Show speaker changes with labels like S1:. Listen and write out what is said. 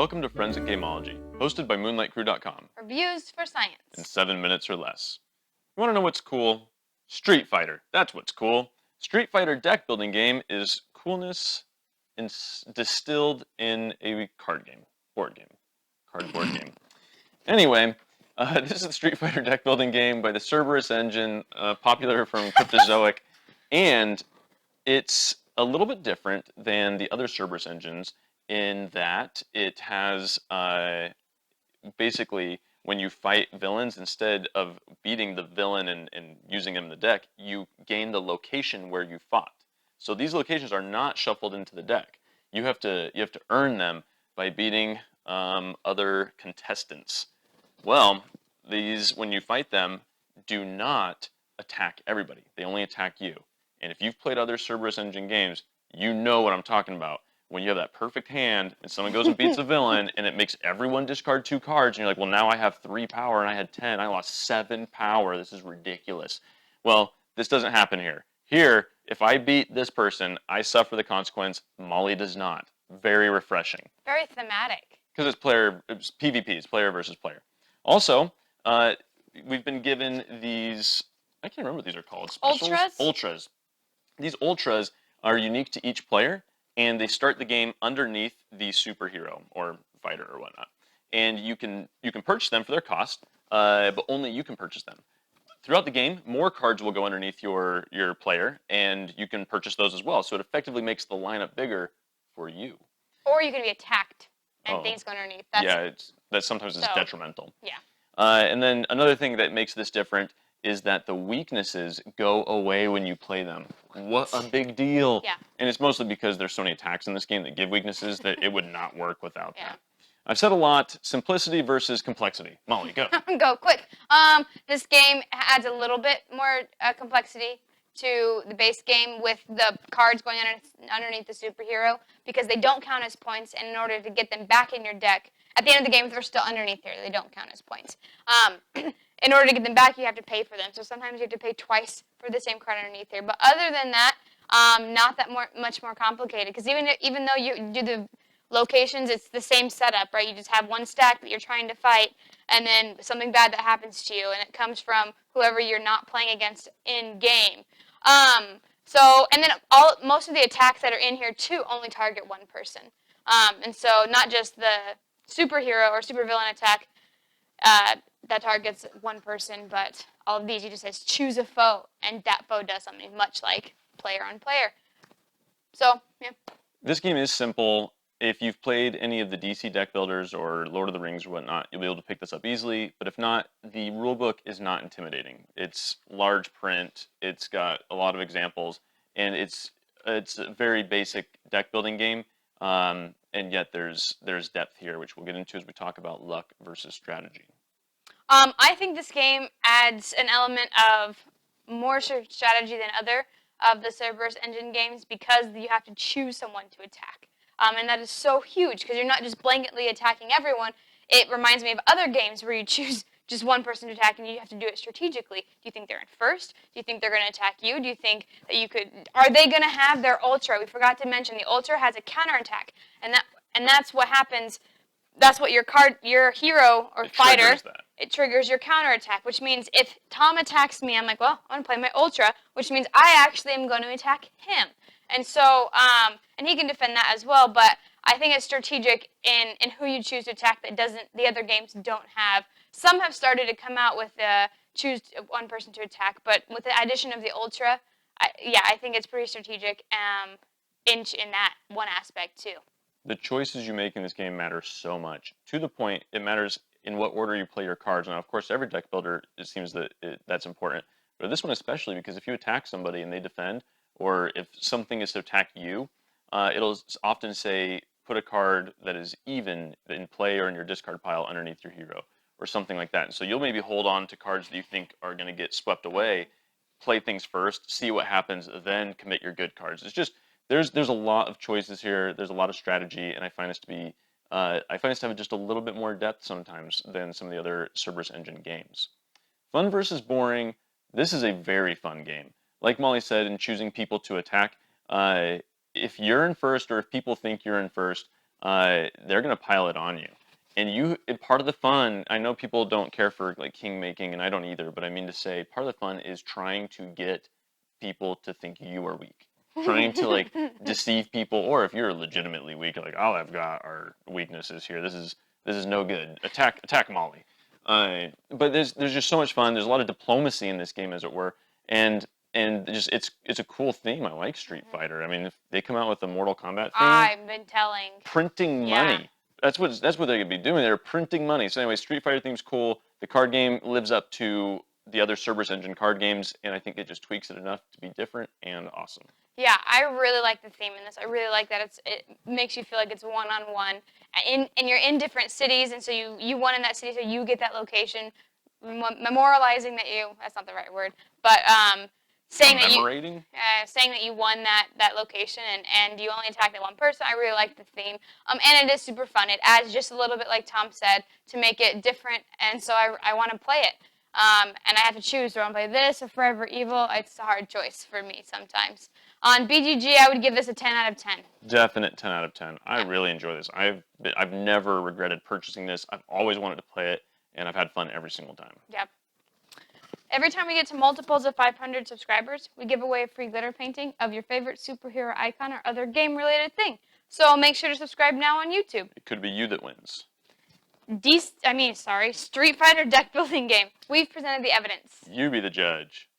S1: Welcome to Friends at Gameology, hosted by MoonlightCrew.com.
S2: Reviews for science.
S1: In 7 minutes or less. You want to know what's cool? Street Fighter. That's what's cool. Street Fighter deck building game is coolness distilled in a card game. Board game. Anyway, this is the Street Fighter deck building game by the Cerberus engine, popular from Cryptozoic, and it's a little bit different than the other Cerberus engines in that it has basically when you fight villains, instead of beating the villain and using him in the deck, you gain the location where you fought. So these locations are not shuffled into the deck. You have to earn them by beating other contestants. Well, these, when you fight them, do not attack everybody. They only attack you. And if you've played other Cerberus engine games, you know what I'm talking about. When you have that perfect hand and someone goes and beats a villain and it makes everyone discard 2 cards and you're like, well, now I have 3 power and I had 10. I lost 7 power. This is ridiculous. Well, this doesn't happen here. Here, if I beat this person, I suffer the consequence. Molly does not. Very refreshing.
S2: Very thematic.
S1: Because it's PvP, it's player versus player. Also, we've been given these, I can't remember what these are called.
S2: Specials?
S1: Ultras. These ultras are unique to each player, and they start the game underneath the superhero or fighter or whatnot. And you can purchase them for their cost, but only you can purchase them. Throughout the game, more cards will go underneath your player, and you can purchase those as well. So it effectively makes the lineup bigger for you.
S2: Or you can be attacked and things go underneath.
S1: That sometimes is detrimental.
S2: Yeah.
S1: And then another thing that makes this different is that the weaknesses go away when you play them. What a big deal.
S2: Yeah.
S1: And it's mostly because there's so many attacks in this game that give weaknesses that it would not work without that. I've said a lot, simplicity versus complexity. Molly, go.
S2: Go, quick. This game adds a little bit more complexity to the base game with the cards going underneath the superhero because they don't count as points, and in order to get them back in your deck, at the end of the game, if they're still underneath here, they don't count as points. In order to get them back, you have to pay for them. So sometimes you have to pay twice for the same card underneath here. But other than that, not that much more complicated. Because even though you do the locations, it's the same setup, right? You just have one stack that you're trying to fight, and then something bad that happens to you, and it comes from whoever you're not playing against in game. And then most of the attacks that are in here too only target one person. And so not just the superhero or supervillain attack that targets one person, but all of these you just says choose a foe, and that foe does something much like player on player. So, yeah.
S1: This game is simple. If you've played any of the DC deck builders or Lord of the Rings or whatnot, you'll be able to pick this up easily. But if not, the rulebook is not intimidating. It's large print. It's got a lot of examples, and it's a very basic deck building game. And yet there's depth here, which we'll get into as we talk about luck versus strategy.
S2: I think this game adds an element of more strategy than other of the Cerberus engine games because you have to choose someone to attack. And that is so huge because you're not just blanketly attacking everyone. It reminds me of other games where you choose just one person to attack and you have to do it strategically. Do you think they're in first? Do you think they're going to attack you? Do you think that are they going to have their ultra? We forgot to mention the ultra has a counterattack, and that's what happens. That's what your hero or fighter, it triggers your counterattack, which means if Tom attacks me, I'm like, well, I'm going to play my ultra, which means I actually am going to attack him. And so, and he can defend that as well, but I think it's strategic in who you choose to attack that the other games don't have. Some have started to come out with choose one person to attack, but with the addition of the ultra, I think it's pretty strategic in that one aspect too.
S1: The choices you make in this game matter so much. To the point, it matters in what order you play your cards. Now, of course, every deck builder, it seems that that's important. But this one especially, because if you attack somebody and they defend, or if something is to attack you, it'll often say, put a card that is even in play or in your discard pile underneath your hero, or something like that. And so you'll maybe hold on to cards that you think are going to get swept away, play things first, see what happens, then commit your good cards. It's just, there's a lot of choices here. There's a lot of strategy, and I find this to have just a little bit more depth sometimes than some of the other Cerberus engine games. Fun versus boring. This is a very fun game. Like Molly said, in choosing people to attack, if you're in first or if people think you're in first, they're going to pile it on you. Part of the fun, I know people don't care for like king making, and I don't either, but I mean to say, part of the fun is trying to get people to think you are weak. Trying to like deceive people, or if you're legitimately weak, like all I've got are weaknesses here. This is no good. Attack Molly. But there's just so much fun. There's a lot of diplomacy in this game, as it were, and just it's a cool theme. I like Street Fighter. I mean, if they come out with a Mortal Kombat theme,
S2: I've been telling.
S1: printing
S2: Yeah.
S1: money. That's what they could be doing. They're printing money. So anyway, Street Fighter theme's cool. The card game lives up to the other Cerberus Engine card games, and I think it just tweaks it enough to be different and awesome.
S2: Yeah, I really like the theme in this. I really like that it makes you feel like it's one-on-one, and you're in different cities, and so you won in that city, so you get that location, memorializing that you. That's not the right word, but
S1: Commemorating?
S2: saying that you won that location, and you only attacked that one person. I really like the theme, and it is super fun. It adds just a little bit, like Tom said, to make it different, and so I want to play it. And I have to choose. Do I want to play this or Forever Evil? It's a hard choice for me sometimes. On BGG, I would give this a 10 out of 10.
S1: Definite 10 out of 10. I
S2: Yeah.
S1: really enjoy this. I've never regretted purchasing this. I've always wanted to play it, and I've had fun every single time.
S2: Yep. Every time we get to multiples of 500 subscribers, we give away a free glitter painting of your favorite superhero icon or other game-related thing. So make sure to subscribe now on YouTube.
S1: It could be you that wins.
S2: Street Fighter deck building game. We've presented the evidence.
S1: You be the judge.